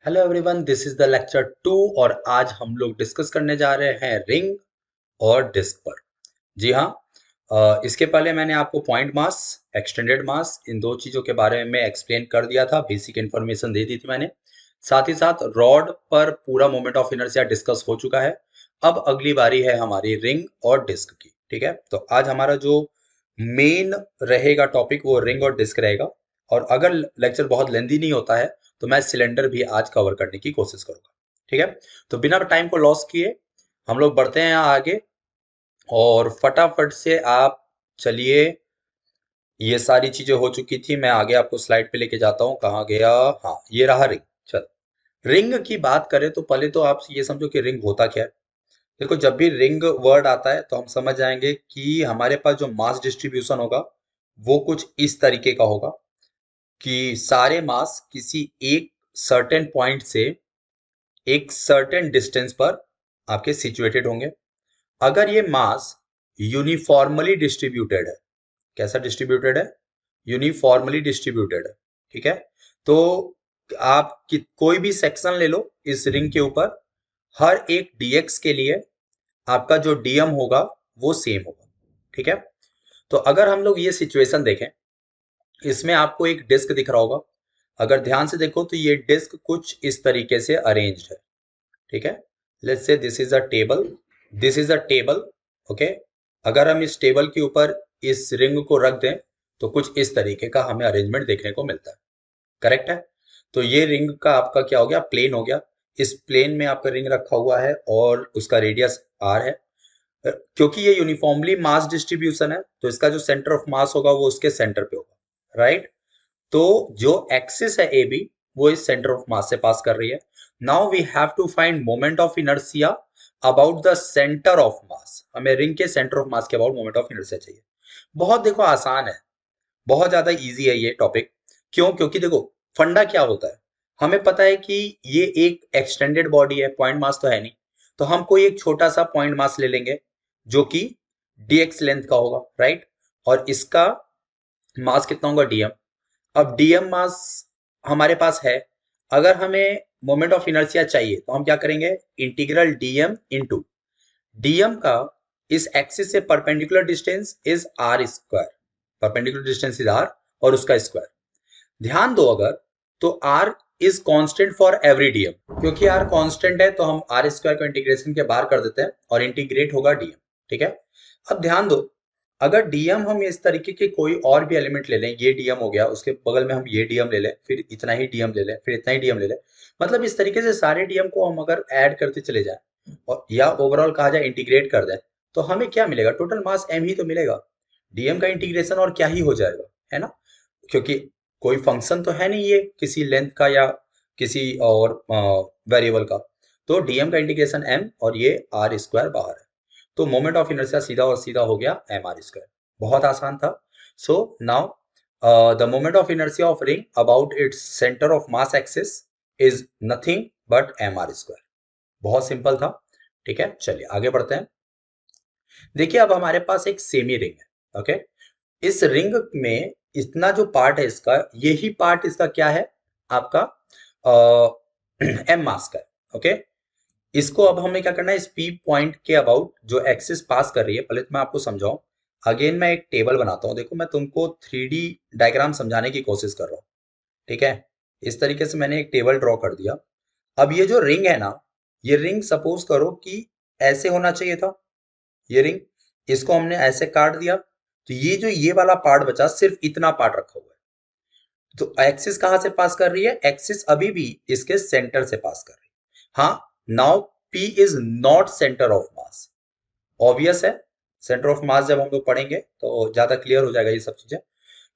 Hello everyone, this is the lecture 2 और आज हम लोग डिस्कस करने जा रहे हैं रिंग और डिस्क पर। जी हाँ। इसके पहले मैंने आपको पॉइंट मास, एक्सटेंडेड मास, इन दो चीज़ों के बारे में एक्सप्लेन कर दिया था, बेसिक इन्फॉर्मेशन दे दी थी मैंने। साथ ही साथ रॉड पर पूरा मोमेंट ऑफ इनर्शिया डिस्कस हो चुका है। अब अगली बारी है हमारी रिंग और डिस्क की। ठीक है, तो आज हमारा जो मेन रहेगा टॉपिक वो रिंग और डिस्क रहेगा। और अगर लेक्चर बहुत लेंदी नहीं होता है तो मैं सिलेंडर भी आज कवर करने की कोशिश करूंगा। ठीक है, तो बिना टाइम को लॉस किए हम लोग बढ़ते हैं आगे और फटाफट से आप चलिए। ये सारी चीजें हो चुकी थी, मैं आगे आपको स्लाइड पे लेके जाता हूँ। कहाँ गया? हाँ, ये रहा रिंग। चल, रिंग की बात करें तो पहले तो आप ये समझो कि रिंग होता क्या है। देखो, जब भी रिंग वर्ड आता है तो हम समझ जाएंगे कि हमारे पास जो मास डिस्ट्रीब्यूशन होगा वो कुछ इस तरीके का होगा कि सारे मास किसी एक सर्टेन पॉइंट से एक सर्टेन डिस्टेंस पर आपके सिचुएटेड होंगे। अगर ये मास यूनिफॉर्मली डिस्ट्रीब्यूटेड है, कैसा डिस्ट्रीब्यूटेड है? यूनिफॉर्मली डिस्ट्रीब्यूटेड है। ठीक है, तो आप कोई भी सेक्शन ले लो इस रिंग के ऊपर, हर एक dx के लिए आपका जो dm होगा वो सेम होगा। ठीक है, तो अगर हम लोग ये सिचुएशन देखें, इसमें आपको एक डिस्क दिख रहा होगा। अगर ध्यान से देखो तो ये डिस्क कुछ इस तरीके से अरेंज्ड है। ठीक है, let's say this is a table, this is a table. Okay, अगर हम इस टेबल के ऊपर इस रिंग को रख दें तो कुछ इस तरीके का हमें अरेंजमेंट देखने को मिलता है। करेक्ट है? तो ये रिंग का आपका क्या हो गया? प्लेन हो गया। इस प्लेन में आपका रिंग रखा हुआ है और उसका रेडियस r है। क्योंकि ये यूनिफॉर्मली मास डिस्ट्रीब्यूशन है तो इसका जो सेंटर ऑफ मास होगा वो उसके सेंटर पे होगा। राइट, तो जो एक्सिस है ए बी वो इस सेंटर ऑफ मास से पास कर रही है। Now we have to find moment of inertia about the centre of mass. हमें रिंग के सेंटर ऑफ मास के अबाउट मोमेंट ऑफ इनर्शिया चाहिए। बहुत देखो आसान है, बहुत ज्यादा इजी है ये टॉपिक। क्यों? क्योंकि देखो, फंडा क्या होता है, हमें पता है कि ये एक एक्सटेंडेड बॉडी है, पॉइंट मास तो है नहीं। तो हम कोई एक छोटा सा पॉइंट मास ले लेंगे जो कि dx लेंथ का होगा। राइट, और इसका मास कितना होगा? dm। अब डीएम मास हमारे पास है। अगर हमें मोमेंट ऑफ इनर्शिया चाहिए तो हम क्या करेंगे? इंटीग्रल डीएम इंटू डीएम का इस एक्सिस से perpendicular distance is R square. Perpendicular distance is R और उसका स्क्वायर। ध्यान दो, अगर तो R is constant for every dm. क्योंकि आर कांस्टेंट है तो हम आर स्क्वायर को इंटीग्रेशन के बाहर कर देते हैं और इंटीग्रेट होगा डीएम। ठीक है, अब ध्यान दो, अगर डीएम हम इस तरीके के कोई और भी एलिमेंट ले लें, ये डीएम हो गया, उसके बगल में हम ये डीएम ले लें, फिर इतना ही डीएम ले लें, फिर इतना ही डीएम ले लें, मतलब इस तरीके से सारे डीएम को हम अगर ऐड करते चले जाएं और या ओवरऑल कहा जाए इंटीग्रेट कर दें, तो हमें क्या मिलेगा? टोटल मास एम ही तो मिलेगा। डीएम का इंटीग्रेशन और क्या ही हो जाएगा, है ना? क्योंकि कोई फंक्शन तो है नहीं ये किसी लेंथ का या किसी और वेरिएबल का। तो डीएम का इंटीग्रेशन एम और ये आर स्क्वायर बाहर है। तो मोमेंट ऑफ इनर्शिया सीधा और सीधा हो गया एम आर स्क्वायर। बहुत आसान था। So now the moment of inertia of ring about its centre of mass axis is nothing but M are square. बहुत सिंपल था। ठीक है, चलिए आगे बढ़ते हैं। देखिए, अब हमारे पास एक सेमी रिंग है। ओके, इस रिंग में इतना जो पार्ट है इसका, यही पार्ट इसका क्या है? आपका एम मास का है। ओके, इसको अब हमें क्या करना है? इस पी पॉइंट के अबाउट जो एक्सिस पास कर रही है, पहले तो मैं आपको समझाऊं। अगेन मैं एक टेबल बनाता हूं। देखो, मैं तुमको 3D डायग्राम समझाने की कोशिश कर रहा हूं। ठीक है, इस तरीके से मैंने एक टेबल ड्रॉ कर दिया। अब ये जो रिंग है ना, ये रिंग सपोज करो कि ऐसे होना चाहिए था। ये रिंग, इसको हमने ऐसे काट दिया तो ये जो ये वाला पार्ट बचा, सिर्फ इतना पार्ट रखा हुआ है। तो एक्सिस कहां से पास कर रही है? एक्सिस अभी भी इसके सेंटर से पास कर रही है। हाँ, now P is not centre of mass. Obvious है, सेंटर ऑफ मास जब हम लोग पढ़ेंगे तो ज्यादा क्लियर हो जाएगा ये सब चीजें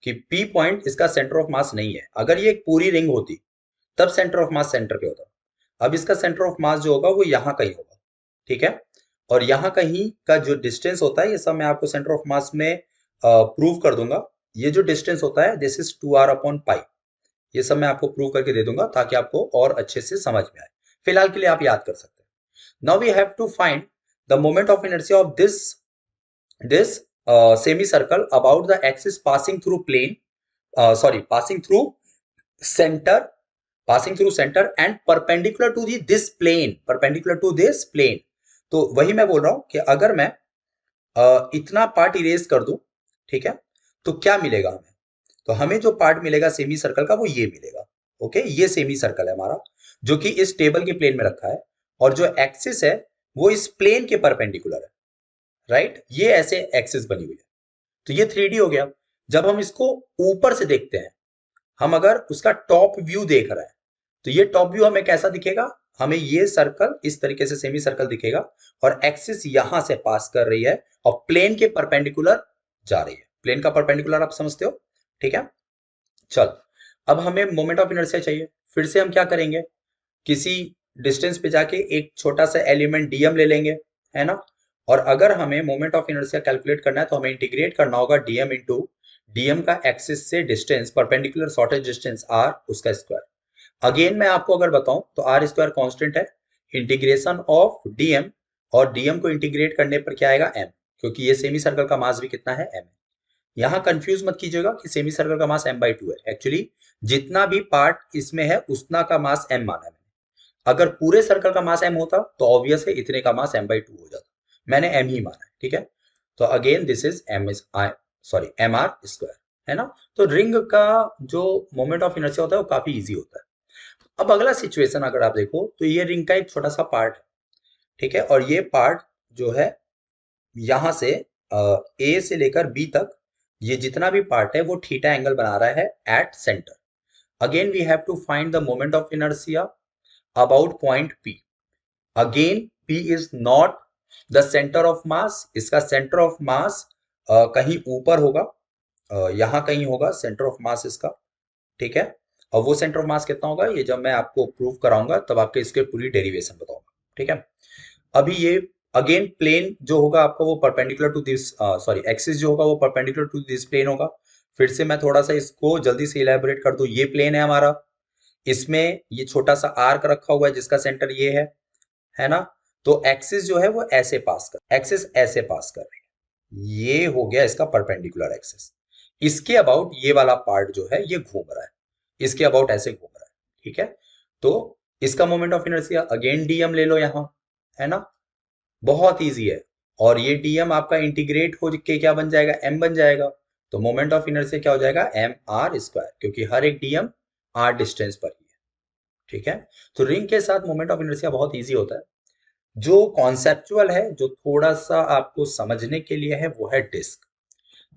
कि P पॉइंट इसका सेंटर ऑफ मास नहीं है। अगर ये एक पूरी रिंग होती तब सेंटर ऑफ मास सेंटर पे होता। अब इसका सेंटर ऑफ मास जो होगा वो यहाँ कहीं होगा। ठीक है, और यहाँ कहीं का जो डिस्टेंस होता है, ये सब मैं आपको सेंटर ऑफ मास में प्रूव कर दूंगा। ये जो डिस्टेंस होता है this is 2r upon pi. ये सब मैं आपको प्रूव करके दे दूंगा ताकि आपको और अच्छे से समझ में आए। फिलहाल के लिए आप याद कर सकते हैं। Now we have to find the moment of inertia of this semicircle about the axis passing through plane, passing through center passing through centre and perpendicular to this plane, perpendicular to this plane. तो वही मैं बोल रहा हूं कि अगर मैं इतना पार्ट इरेज कर दूं, ठीक है, तो क्या मिलेगा हमें? तो हमें जो पार्ट मिलेगा सेमी सर्कल का वो ये मिलेगा। ओके, ये सेमी सर्कल है हमारा, जो कि इस टेबल के प्लेन में रखा है, और जो एक्सिस है वो इस प्लेन के परपेंडिकुलर है, राइट? ये ऐसे एक्सिस बनी हुई है। तो ये 3D हो गया। जब हम इसको ऊपर से देखते हैं, हम अगर उसका टॉप व्यू देख रहे हैं, तो ये टॉप व्यू हमें कैसा दिखेगा? हमें ये सर्कल इस तरीके से सेमी सर्कल दिखेगा, और एक्सिस यहां से पास कर रही है और प्लेन के परपेंडिकुलर जा रही है। प्लेन का परपेंडिकुलर आप समझते हो, ठीक है? चल, अब हमें मोमेंट ऑफ इनर्शिया चाहिए। फिर से हम क्या करेंगे? किसी डिस्टेंस पे जाके एक छोटा सा एलिमेंट डीएम ले लेंगे, है ना? और अगर हमें मोमेंट ऑफ इनर्शिया कैलकुलेट करना है तो हमें इंटीग्रेट करना होगा डीएम इंटू डीएम का एक्सिस से distance, perpendicular shortest distance r, उसका स्क्वायर। अगेन मैं आपको अगर बताऊं तो आर स्क्वायर कांस्टेंट है, इंटीग्रेशन ऑफ डीएम, और डीएम को इंटीग्रेट करने पर क्या आएगा? एम, क्योंकि ये सेमी सर्कल का मास भी कितना है? एम। यहां कंफ्यूज मत कीजिएगा कि सेमी सर्कल का मास m/2 है। एक्चुअली जितना भी पार्ट इसमें है उतना का मास m माना है। अगर पूरे सर्कल का मास m होता तो ऑब्वियस है इतने का मास m/2 हो जाता। मैंने m ही माना है, ठीक है? तो again this is m are square, है ना? तो रिंग का जो मोमेंट ऑफ इनर्शिया होता है वो काफी इजी होता है। अब अगला सिचुएशन अगर आप देखो तो ये रिंग का एक छोटा सा पार्ट है, ठीक है? और ये पार्ट जो है यहां से ए से लेकर बी तक, ये जितना भी पार्ट है वो थीटा एंगल बना रहा है at centre. Again we have to find the moment of inertia about point P. Again P is not the centre of mass, इसका सेंटर ऑफ मास कहीं ऊपर होगा, यहां कहीं होगा सेंटर ऑफ मास इसका, ठीक है? और वो सेंटर ऑफ मास कितना होगा ये जब मैं आपको प्रूव कराऊंगा तब आपके इसके पूरी डेरिवेशन बताऊंगा, ठीक है? अभी ये अगेन प्लेन जो होगा आपका वो perpendicular to this, sorry axis जो होगा वो परपेंडिकुलर टू दिस प्लेन होगा। फिर से मैं थोड़ा सा इसको जल्दी से इलेबोरेट कर दूं। ये प्लेन है हमारा, इसमें ये छोटा सा आर्क रखा हुआ है जिसका सेंटर ये है ना? तो एक्सिस जो है वो ऐसे पास कर, एक्सिस ऐसे पास कर रही है, ये हो गया इसका परपेंडिकुलर एक्सिस। इसके अबाउट ये वाला पार्ट जो है ये घूम रहा है, इसके अबाउट ऐसे घूम रहा है, ठीक है? तो इसका moment of inertia again DM ले लो यहां, है ना? बहुत इजी है। और ये डीएम आपका इंटीग्रेट हो के क्या बन जाएगा? एम बन जाएगा। तो मोमेंट ऑफ इनर्शिया क्या हो जाएगा? एम आर स्क्वायर, क्योंकि हर एक डीएम आर डिस्टेंस पर ही है, ठीक है? तो रिंग के साथ मोमेंट ऑफ इनर्शिया बहुत इजी होता है। जो कॉन्सेप्चुअल है, जो थोड़ा सा आपको समझने के लिए है, वो है डिस्क।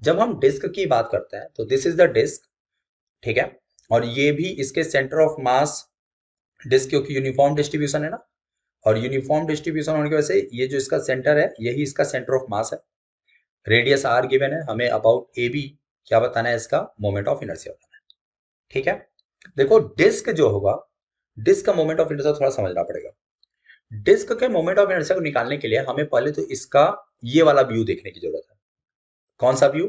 जब हम डिस्क की बात करते हैं तो दिस इज द डिस्क, ठीक है? और ये भी इसके सेंटर ऑफ मास, डिस्क क्योंकि यूनिफॉर्म डिस्ट्रीब्यूशन है ना, और यूनिफॉर्म डिस्ट्रीब्यूशन होने की वजह से ये जो इसका सेंटर है यही इसका सेंटर ऑफ मास है। रेडियस आर गिवन है, हमें अबाउट ए बी क्या बताना है? इसका मोमेंट ऑफ इनर्शिया बताना है, ठीक है? देखो डिस्क जो होगा, डिस्क का मोमेंट ऑफ इनर्शिया थोड़ा समझना पड़ेगा। डिस्क के मोमेंट ऑफ इनर्शिया को निकालने के लिए हमें पहले तो इसका ये वाला व्यू देखने की जरूरत है। कौन सा व्यू?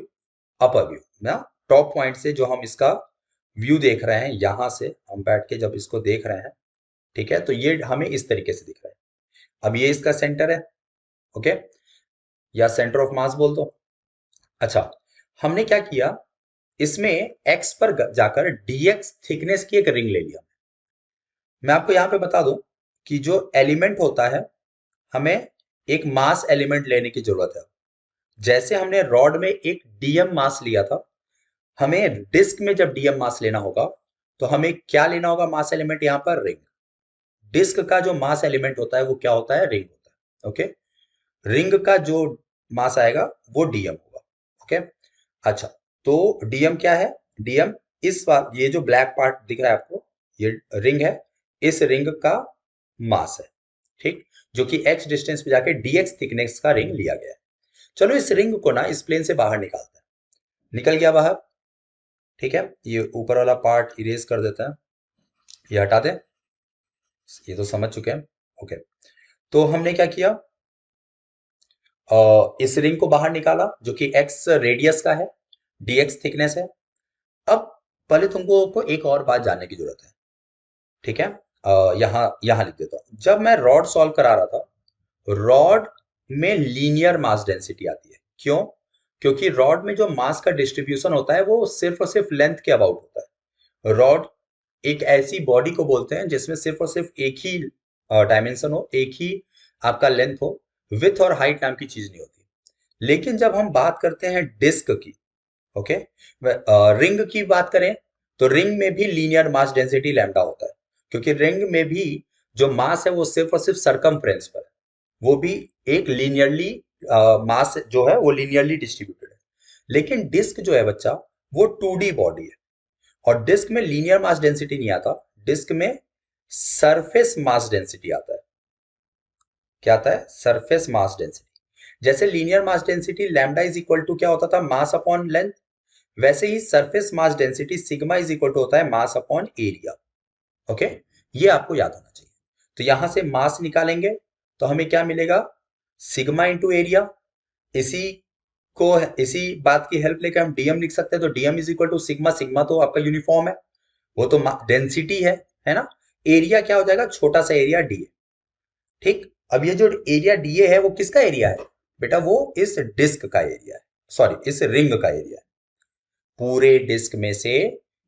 अपर व्यू ना, टॉप पॉइंट से जो हम इसका व्यू देख रहे हैं, यहां से हम बैठ के जब इसको देख रहे हैं, ठीक है, तो ये हमें इस तरीके से दिख रहा है। अब ये इसका सेंटर है, ओके, या सेंटर ऑफ मास बोल दो। अच्छा, हमने क्या किया, इसमें x पर जाकर dx थिकनेस की एक रिंग ले लिया। मैं आपको यहां पे बता दूं कि जो एलिमेंट होता है हमें एक मास एलिमेंट लेने की जरूरत है। जैसे हमने रॉड में एक डीएम मास लिया था, हमें डिस्क में जब डीएम मास लेना होगा तो हमें क्या लेना होगा? मास एलिमेंट, यहां पर रिंग। डिस्क का जो मास एलिमेंट होता है वो क्या होता है? रिंग होता है, ओके? रिंग का जो मास आएगा वो डीएम होगा, ओके? अच्छा, तो डीएम क्या है? डीएम इस बार ये जो ब्लैक पार्ट दिख रहा है आपको, ये रिंग है, इस रिंग का मास है, ठीक? जो कि x डिस्टेंस पे जाके dx थिकनेस का रिंग लिया गया है। चलो इस रिंग को ना इस प्लेन से बाहर निकालते हैं। निकल गया बाहर, ठीक है? ये ऊपर वाला पार्ट इरेज कर देते हैं, ये हटा दें, ये तो समझ चुके हैं, ओके? तो हमने क्या किया, इस रिंग को बाहर निकाला जो कि x रेडियस का है, dx थिकनेस है। अब पहले तुमको को एक और बात जानने की जरूरत है, ठीक है? यहां यहां लिख देता हूं। जब मैं रॉड सॉल्व करा रहा था, रॉड में लीनियर मास डेंसिटी आती है। क्यों? क्योंकि रॉड में जो मास का डिस्ट्रीब्यूशन होता है वो सिर्फ और सिर्फ लेंथ के अबाउट होता है। रॉड एक ऐसी बॉडी को बोलते हैं जिसमें सिर्फ और सिर्फ एक ही डायमेंशन हो, एक ही आपका लेंथ हो, विथ और हाइट नाम की चीज नहीं होती। लेकिन जब हम बात करते हैं डिस्क की, ओके, रिंग की बात करें तो रिंग में भी लीनियर मास डेंसिटी लैम्डा होता है, क्योंकि रिंग में भी जो मास है वो सिर्फ और सिर्फ सरकमफ्रेंस पर है, वो भी एक लीनियरली मास जो है वो लीनियरली डिस्ट्रीब्यूटेड है। लेकिन डिस्क जो है बच्चा, वो 2D बॉडी है, और डिस्क में लीनियर मास डेंसिटी नहीं आता, डिस्क में सरफेस मास डेंसिटी आता है। क्या आता है? Surface mass density. जैसे linear mass density lambda is equal to क्या होता था? Mass upon length. वैसे ही surface mass density sigma is equal to होता है मास अपॉन एरिया। ओके, ये आपको याद होना चाहिए। तो यहां से मास निकालेंगे तो हमें क्या मिलेगा? Sigma into area. इसी को, इसी बात की हेल्प लेकर हम डीएम लिख सकते हैं, तो dm is equal to sigma, sigma तो आपका यूनिफॉर्म है, वो तो डेंसिटी है ना। एरिया क्या हो जाएगा? छोटा सा एरिया डी। ठीक, अब ये जो एरिया डीए है वो किसका एरिया है बेटा? वो इस डिस्क का एरिया है, सॉरी इस रिंग का एरिया है। पूरे डिस्क में से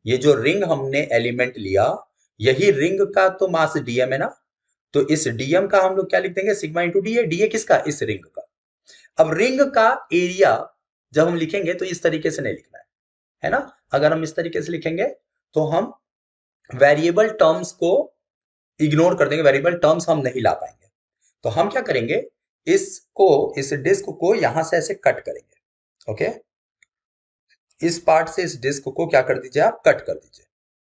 ये जो रिंग हमने एलिमेंट लिया, यही रिंग का तो मास डीएम है ना, तो इस डीएम का हम लोग क्या लिख देंगे? Sigma into DA. डीए किसका? इस रिंग का। अब रिंग का एरिया जब हम लिखेंगे तो इस तरीके से नहीं लिखना है ना। अगर हम इस तरीके से लिखेंगे तो हम वेरिएबल टर्म्स को इग्नोर कर देंगे, वेरिएबल टर्म्स हम नहीं ला पाएंगे। तो हम क्या करेंगे? इसको, इस डिस्क को यहां से ऐसे कट करेंगे। ओके, इस पार्ट से इस डिस्क को क्या कर दीजिए? आप कट कर दीजिए,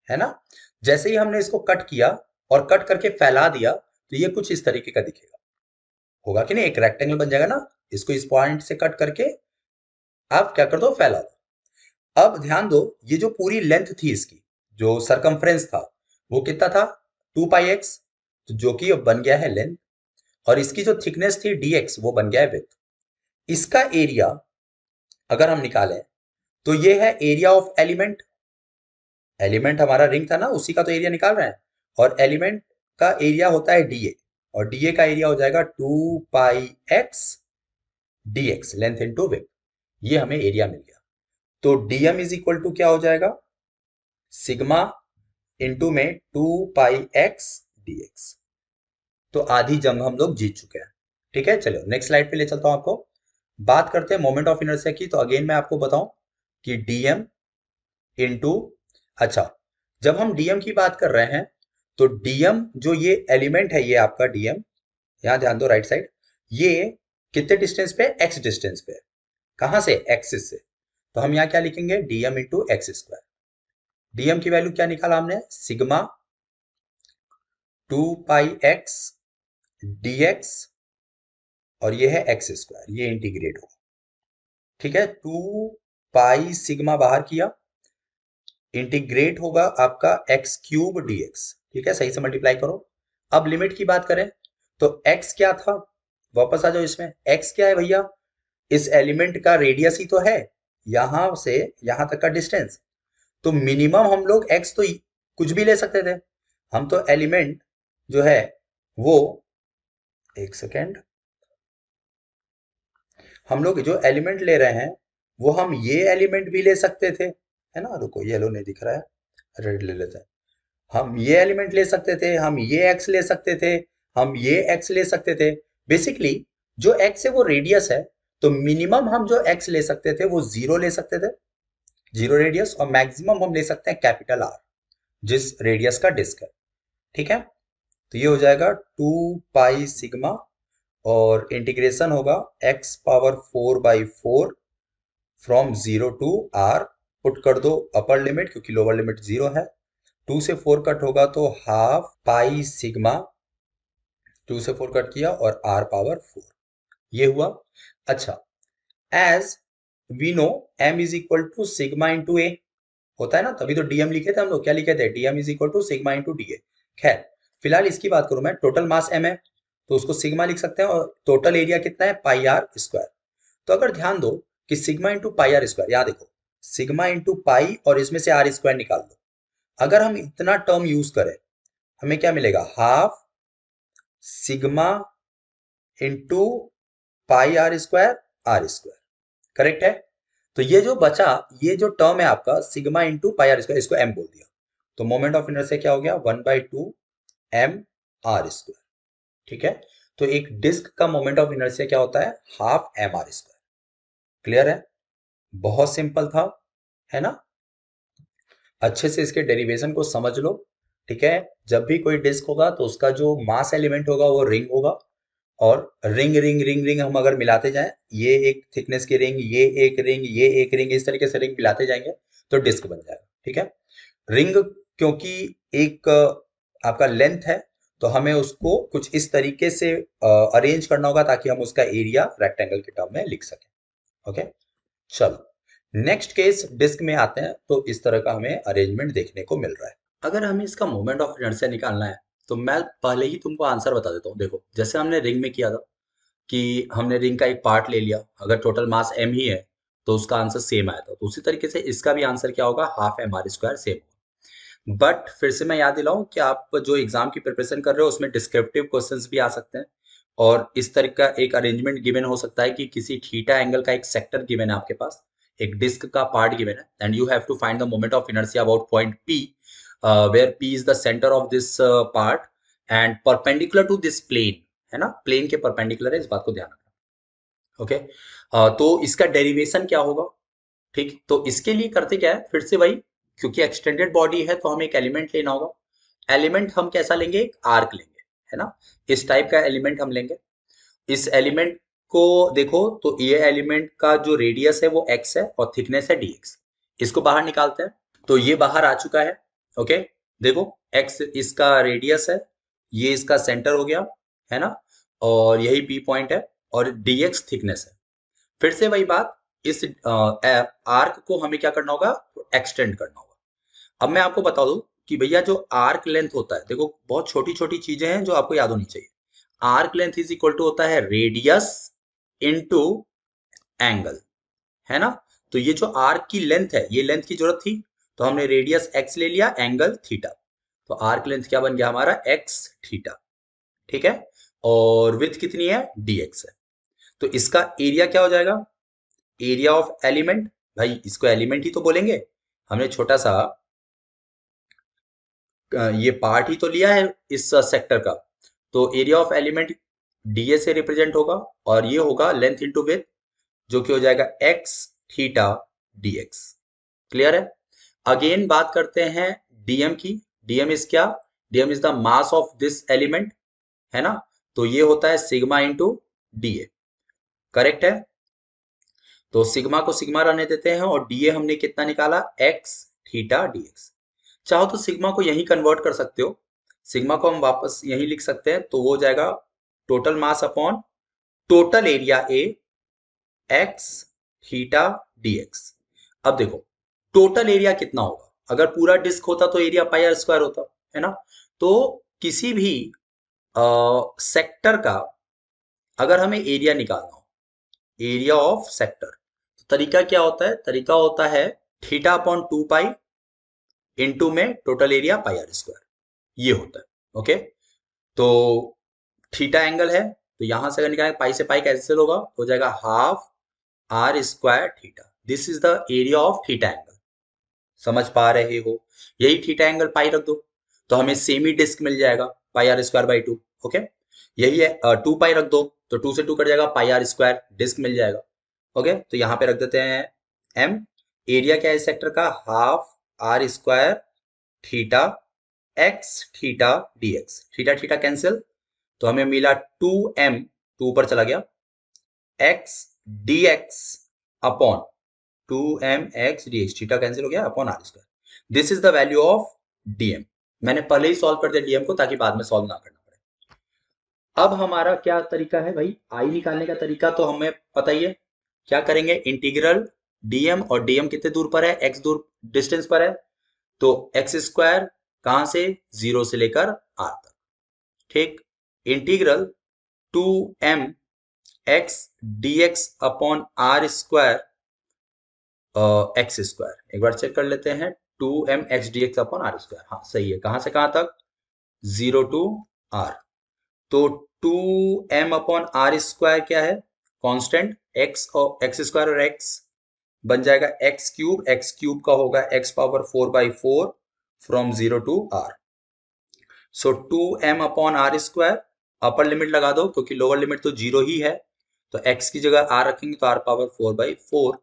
है ना। जैसे ही हमने इसको कट किया और कट करके फैला दिया तो ये कुछ इस तरीके का दिखेगा, होगा कि नहीं? एक रेक्टेंगल बन जाएगा ना। इसको इस पॉइंट से कट करके आप क्या कर दो? फैला दो। अब ध्यान दो, ये जो पूरी लेंथ थी इसकी, जो सरकमफ्रेंस था, वो कितना था? 2πx, जो कि अब बन गया है लेंथ। और इसकी जो थिकनेस थी dx, वो बन गया है विड्थ। इसका एरिया अगर हम निकालें तो ये है एरिया ऑफ एलिमेंट। एलिमेंट हमारा रिंग था ना, उसी का तो एरिया निकाल रहे हैं। और एलिमेंट का एरिया होता है डीए, और डीए का एरिया हो जाएगा 2πx dx, length into width. ये हमें एरिया मिल गया। तो डीएम इज इक्वल टू क्या हो जाएगा? सिग्मा इंटू में 2πx dx। तो आधी जंग हम लोग जीत चुके हैं। ठीक है, चलो नेक्स्ट स्लाइड पे ले चलता हूं आपको। बात करते हैं मोमेंट ऑफ इनर्शिया की। तो अगेन मैं आपको बताऊं कि डीएम इंटू, अच्छा, जब हम डीएम की बात कर रहे हैं तो डीएम जो ये एलिमेंट है, ये आपका डीएम, यहां ध्यान दो राइट साइड, ये कितने डिस्टेंस पे? एक्स डिस्टेंस पे है। कहां से? एक्सिस से। तो हम यहाँ क्या लिखेंगे? DM into x square. DM की वैल्यू क्या निकाला हमने? सिग्मा 2πx dx, और ये है एक्स स्क्वायर, ये इंटीग्रेट होगा। ठीक है, 2 पाई सिग्मा बाहर किया, इंटीग्रेट होगा आपका एक्स क्यूब dx। ठीक है, सही से मल्टीप्लाई करो। अब लिमिट की बात करें तो x क्या था? वापस आ जाओ इसमें। x क्या है भैया? इस एलिमेंट का रेडियस ही तो है, यहां से यहां तक का डिस्टेंस। तो मिनिमम हम लोग x तो कुछ भी ले सकते थे। हम तो एलिमेंट जो है वो, एक सेकेंड, हम लोग जो एलिमेंट ले रहे हैं वो हम ये एलिमेंट भी ले सकते थे, है ना। रुको, येलो नहीं दिख रहा है, रेड ले लेते हैं। हम ये एलिमेंट ले सकते थे, हम ये एक्स ले सकते थे, हम ये एक्स ले सकते थे। बेसिकली जो एक्स है वो रेडियस है, तो मिनिमम हम जो एक्स ले सकते थे वो जीरो ले सकते थे, जीरो रेडियस, और मैक्सिमम हम ले सकते हैं कैपिटल आर, जिस रेडियस का डिस्क है। ठीक है, तो ये हो जाएगा 2 पाई सिग्मा, और इंटीग्रेशन होगा x⁴/4 from 0 to r। Put कर दो अपर लिमिट, क्योंकि लोअर लिमिट 0 है। 2 से 4 कट होगा तो हाफ पाई सिग्मा, 2 से 4 कट किया और r⁴ ये हुआ। अच्छा, as we know m is equal to sigma into A होता है ना, तभी तो डीएम लिखे थे हम लोग। क्या लिखे थे? Dm is equal to sigma into d A. खैर, फिलहाल इसकी बात करूं मैं, टोटल मास m है तो उसको सिग्मा लिख सकते हैं, और टोटल एरिया कितना है? Pi r square. तो अगर ध्यान दो कि sigma into pi r square, यहाँ देखो, सिग्मा इंटू पाई और इसमें से आर स्क्वायर निकाल दो। अगर हम इतना टर्म यूज करें, हमें क्या मिलेगा? Half sigma into pi r square, r square. Correct है। तो ये जो बचा, ये जो टर्म है आपका sigma into pi r square, इसको एम बोल दिया। तो मोमेंट ऑफ इनर्शिया क्या हो गया, 1/2 mr²। ठीक है, तो एक डिस्क का मोमेंट ऑफ इनर्शिया क्या होता है, हाफ mr²। क्लियर है, बहुत सिंपल था, है ना। अच्छे से इसके डेरिवेशन को समझ लो। ठीक है, जब भी कोई डिस्क होगा तो उसका जो मास एलिमेंट होगा वो रिंग होगा, और रिंग रिंग रिंग रिंग हम अगर मिलाते जाएं, ये एक थिकनेस की रिंग, ये एक रिंग, ये एक रिंग, इस तरीके से रिंग मिलाते जाएंगे तो डिस्क बन जाएगा। ठीक है, रिंग क्योंकि एक आपका लेंथ है, तो हमें उसको कुछ इस तरीके से अरेंज करना होगा ताकि हम उसका एरिया रेक्टेंगल के टर्म में लिख सकें। ओके, चलो नेक्स्ट केस डिस्क में आते हैं, तो इस तरह का हमें अरेंजमेंट देखने को मिल रहा है। अगर हमें इसका मोमेंट ऑफ इनर्शिया निकालना है तो मैं पहले ही तुमको आंसर बता देता हूँ। देखो, जैसे हमने रिंग में किया था कि हमने रिंग का एक पार्ट ले लिया, अगर टोटल मास m ही है तो उसका आंसर सेम आया था, तो उसी तरीके से इसका भी आंसर क्या होगा, हाफ mr² सेम होगा। बट फिर से मैं याद दिलाऊं कि आप जो एग्जाम की प्रिपरेशन कर रहे हो उसमें डिस्क्रिप्टिव क्वेश्चंस भी आ सकते हैं, और इस तरह का एक अरेंजमेंट गिवन हो सकता है कि किसी थीटा एंगल का एक सेक्टर गिवन है आपके पास, एक डिस्क का पार्ट गिवन है, and you have to find the moment of inertia about point P, where P is the centre of this part and perpendicular to this plane, है ना, plane के perpendicular है, इस बात को ध्यान रखना। ओके, तो इसका डेरिवेशन क्या होगा। ठीक, तो इसके लिए करते क्या है, फिर से वही, क्योंकि एक्सटेंडेड बॉडी है तो हमें एक एलिमेंट लेना होगा। एलिमेंट हम कैसा लेंगे, एक आर्क लेंगे, है ना, इस टाइप का एलिमेंट हम लेंगे। इस एलिमेंट को देखो, तो ये एलिमेंट का जो रेडियस है वो x है और थिकनेस है dx। इसको बाहर निकालते हैं, तो ये बाहर आ चुका है। ओके, देखो, x इसका रेडियस है, ये इसका सेंटर हो गया, है ना, और यही p पॉइंट है, और dx थिकनेस है। फिर से वही बात, इस आर्क को हमें क्या करना होगा, एक्सटेंड करना होगा। अब मैं आपको बता दूं कि भैया जो आर्क लेंथ होता है, देखो बहुत छोटी छोटी चीजें हैं जो आपको याद होनी चाहिए। Arc length is equal to होता है रेडियस इनटू एंगल, है ना। तो ये जो आर्क की लेंथ है, ये लेंथ की जरूरत थी, तो हमने रेडियस x ले लिया, एंगल थीटा, तो आर्क लेंथ क्या बन गया हमारा, x थीटा। ठीक है, और विड्थ कितनी है, dx है। तो इसका एरिया क्या हो जाएगा, एरिया ऑफ एलिमेंट, भाई इसको एलिमेंट ही तो बोलेंगे, हमने छोटा सा ये पार्ट ही तो लिया है इस सेक्टर का, तो एरिया ऑफ एलिमेंट डीए से रिप्रेजेंट होगा, और ये होगा लेंथ इनटू विड्थ, जो कि हो जाएगा x थीटा dx। क्लियर है। अगेन बात करते हैं dm की। dm इज क्या, dm is the mass of this element, है ना, तो ये होता है सिग्मा इंटू डी। करेक्ट है, तो सिग्मा को सिग्मा रहने देते हैं, और डीए हमने कितना निकाला, x थीटा dx। चाहो तो सिग्मा को यही कन्वर्ट कर सकते हो, सिग्मा को हम वापस यही लिख सकते हैं, तो वो हो जाएगा total mass upon total area A x theta dx। अब देखो टोटल एरिया कितना होगा, अगर पूरा डिस्क होता तो एरिया पाई आर स्क्वायर होता, है ना। तो किसी भी सेक्टर का अगर हमें एरिया निकालना हो, एरिया ऑफ सेक्टर, तो तरीका क्या होता है, तरीका होता है थीटा अपॉन 2 पाई इंटू में total area pi r square, ये होता है। ओके, तो थीटा एंगल है, तो यहां से अगर निकालेंगे पाई से पाई कैंसिल होगा, हो जाएगा half r square theta. This is the area of theta angle, समझ पा रहे हो। यही थीटा एंगल पाई रख दो तो हमें सेमी डिस्क मिल जाएगा, पाई आर स्क्वायर बाई 2। ओके, यही है 2 पाई रख दो तो 2 से 2 कट जाएगा, पाई आर स्क्वायर डिस्क मिल जाएगा। ओके, तो यहाँ पे रख देते हैं m। एरिया क्या है सेक्टर का, half r square theta x theta dx, theta theta cancel, तो हमें मिला 2m, 2 ऊपर चला गया, x dx upon 2mx dx, theta cancel हो गया upon r square. This is the value of dm। मैंने पहले ही सॉल्व कर दिया dm को ताकि बाद में सॉल्व ना करना पड़े। अब हमारा क्या तरीका है भाई, आई निकालने का तरीका तो हमें पता ही है, क्या करेंगे, इंटीग्रल dm, और dm कितने दूर पर है, x दूर डिस्टेंस पर है, तो एक्स स्क्वायर कहां से, 0 से लेकर r तक। ठीक, integral 2m x dx upon r square x square, एक बार चेक कर लेते हैं, 2m x dx upon r square, हाँ सही है, कहां से कहां तक, 0 टू r। तो 2m अपॉन आर स्क्वायर क्या है, कांस्टेंट, x और एक्स स्क्वायर और x बन जाएगा x क्यूब का होगा x power 4/4, from 0 to r। So 2m upon r square, upper limit लगा दो क्योंकि लोअर लिमिट तो 0 ही है, तो x की जगह r रखेंगे तो r power 4/4,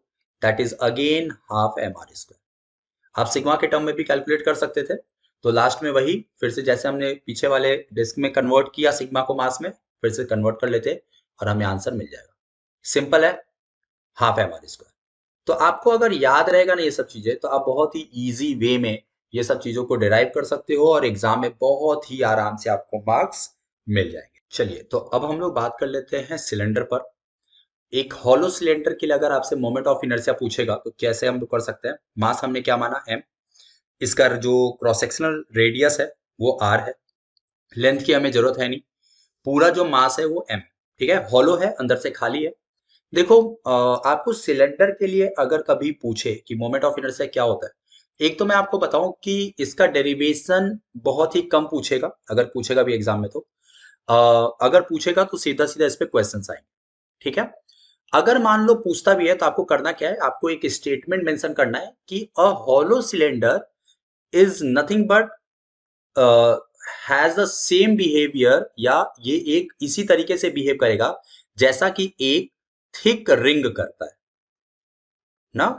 that is again half m are square. आप सिग्मा के टर्म में भी कैलकुलेट कर सकते थे, तो लास्ट में वही फिर से जैसे हमने पीछे वाले डिस्क में कन्वर्ट किया सिग्मा को मास में, फिर से कन्वर्ट कर लेते और हमें आंसर मिल जाएगा। सिंपल है, हाफ एम आर स्क्वायर। तो आपको अगर याद रहेगा ना ये सब चीजें, तो आप बहुत ही इजी वे में ये सब चीजों को डिराइव कर सकते हो और एग्जाम में बहुत ही आराम से आपको मार्क्स मिल जाएंगे। चलिए, तो अब हम लोग बात कर लेते हैं सिलेंडर पर। एक हॉलो सिलेंडर के लिए अगर आपसे मोमेंट ऑफ इनर्शिया पूछेगा तो कैसे हम लोग कर सकते हैं। मास हमने क्या माना, m। इसका जो क्रॉस सेक्शनल रेडियस है वो r है। लेंथ की हमें जरूरत है नहीं, पूरा जो मास है वो m। ठीक है, हॉलो है, अंदर से खाली है। देखो, आपको सिलेंडर के लिए अगर कभी पूछे कि मोमेंट ऑफ इनर्शिया क्या होता है, एक तो मैं आपको बताऊं कि इसका डेरिवेशन बहुत ही कम पूछेगा, अगर पूछेगा भी एग्जाम में तो। अगर पूछेगा तो सीधा सीधा इस पे क्वेश्चन आएंगे। ठीक है, अगर मान लो पूछता भी है तो आपको करना क्या है, आपको एक स्टेटमेंट मेंशन करना है कि a hollow cylinder is nothing but has the same behaviour, या ये एक इसी तरीके से बिहेव करेगा जैसा कि एक थिक रिंग करता है ना।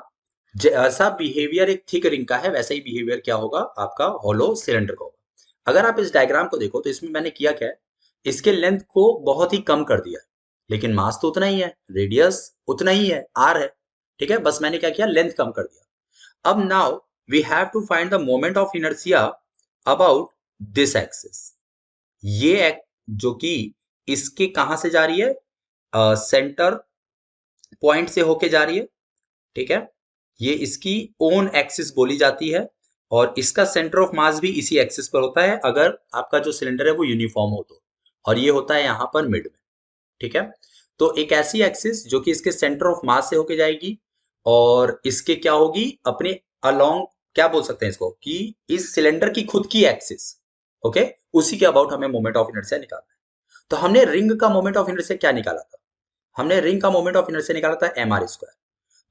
जैसा बिहेवियर एक थिक रिंग का है वैसा ही बिहेवियर क्या होगा आपका हॉलो सिलेंडर का होगा। अगर आप इस डायग्राम को देखो तो इसमें मैंने किया क्या है, इसके लेंथ को बहुत ही कम कर दिया है, लेकिन मास तो उतना ही है, रेडियस उतना ही है, आर है। ठीक है, बस मैंने क्या किया, लेंथ कम कर दिया। अब now we have to find the moment of inertia about this axis. ये जो कि इसके कहां से जा रही है, सेंटर पॉइंट से होके जा रही है। ठीक है, ये इसकी ओन एक्सिस बोली जाती है और इसका सेंटर ऑफ मास भी इसी एक्सिस पर होता है अगर आपका जो सिलेंडर है वो यूनिफॉर्म हो तो, और ये होता है यहां पर मिड में। ठीक है, तो एक ऐसी एक्सिस जो कि इसके सेंटर ऑफ मास से होके जाएगी और इसके क्या होगी, अपने अलोंग, क्या बोल सकते हैं इसको, कि इस सिलेंडर की खुद की एक्सिस, ओके, उसी के अबाउट हमें मोमेंट ऑफ इनर्शिया निकालना है। तो हमने रिंग का मोमेंट ऑफ इनर्शिया क्या निकाला था, हमने रिंग का मोमेंट ऑफ इनर्शिया निकाला था एम आर स्क्वायर।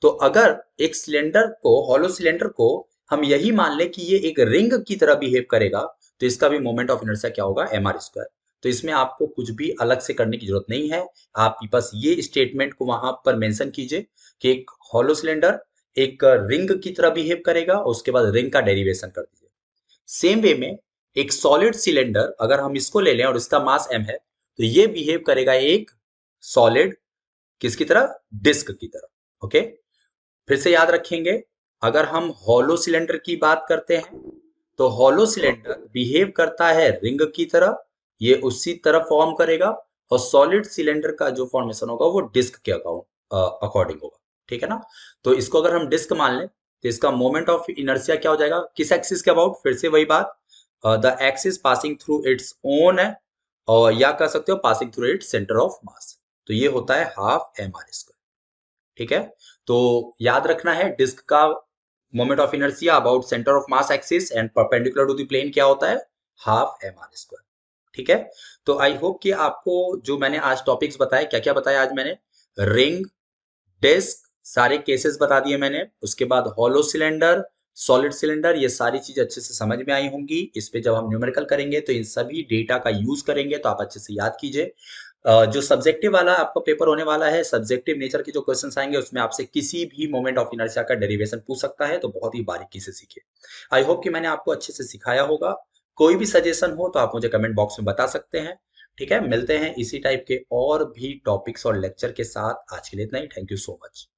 तो अगर एक सिलेंडर को, हॉलो सिलेंडर को हम यही मान ले कि ये एक रिंग की तरह बिहेव करेगा, तो इसका भी मोमेंट ऑफ इनर्शिया क्या होगा, एम आर स्क्वायर। तो इसमें आपको कुछ भी अलग से करने की जरूरत नहीं है, आप बस ये स्टेटमेंट को वहां पर मेंशन कीजिए कि एक हॉलो सिलेंडर एक रिंग की तरह बिहेव करेगा और उसके बाद रिंग का डेरिवेशन कर दीजिए। सेम वे में एक सॉलिड सिलेंडर अगर हम इसको ले लें और इसका मास m है, तो ये बिहेव करेगा एक सॉलिड किसकी तरह, डिस्क की तरह। ओके, फिर से याद रखेंगे, अगर हम हॉलो सिलेंडर की बात करते हैं तो हॉलो सिलेंडर बिहेव करता है रिंग की तरह, ये उसी तरह फॉर्म करेगा, और सॉलिड सिलेंडर का जो फॉर्मेशन होगा वो डिस्क के अकॉर्डिंग होगा। ठीक है ना, तो इसको अगर हम डिस्क मान लें तो इसका मोमेंट ऑफ इनर्शिया क्या हो जाएगा, किस एक्सिस के अबाउट, फिर से वही बात, the axis passing through its own है, और या कह सकते हो passing through it's centre of मास। तो ये होता है हाफ एम आर स्क्वायर। ठीक है, तो याद रखना है डिस्क का moment of inertia about centre of mass axis and perpendicular to the plane क्या होता है, हाफ एम आर स्क्वायर। ठीक है, तो आई होप कि आपको जो मैंने आज टॉपिक्स बताए, क्या क्या बताया आज मैंने, रिंग, डिस्क, सारे केसेस बता दिए मैंने, उसके बाद हॉलो सिलेंडर, सॉलिड सिलेंडर, ये सारी चीज अच्छे से समझ में आई होंगी। इस पे जब हम न्यूमेरिकल करेंगे तो इन सभी डेटा का यूज करेंगे, तो आप अच्छे से याद कीजिए। जो सब्जेक्टिव वाला आपका पेपर होने वाला है, सब्जेक्टिव नेचर के जो क्वेश्चंस आएंगे उसमें आपसे किसी भी मोमेंट ऑफ इनर्शिया का डेरिवेशन पूछ सकता है, तो बहुत ही बारीकी से सीखिए। आई होप कि मैंने आपको अच्छे से सिखाया होगा। कोई भी सजेशन हो तो आप मुझे कमेंट बॉक्स में बता सकते हैं। ठीक है, मिलते हैं इसी टाइप के और भी टॉपिक्स और लेक्चर के साथ। आज के लिए इतना ही, थैंक यू सो मच।